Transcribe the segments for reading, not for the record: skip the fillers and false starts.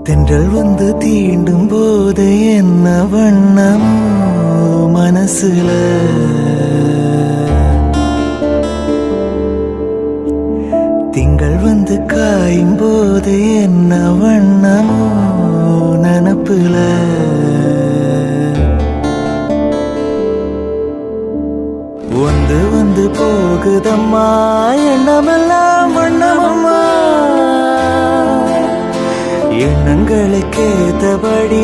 தென்றல் வந்து தீண்டும் போது என்ன வண்ணமோ மனசுல திங்கள் வந்து காயும் போது என்ன வண்ணமோ நனப்புல வந்து வந்து போகுதம்மா எண்ணமெல்லாம் வண்ணமம்மா எண்ணங்களுக்கேத்தபடி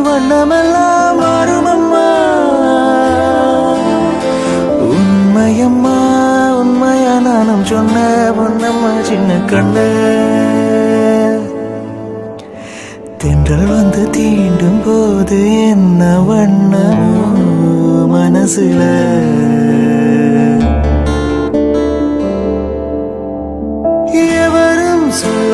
வண்ணமெல்லாம் மாறுமம்மா உண்மையம்மா உண்மையா நானும் சொன்ன பொன்னம்மா சின்ன கண்ண தென்றல் வந்து தீண்டும் போது என்ன வண்ணமோ மனசுல எவரும் சொல்ல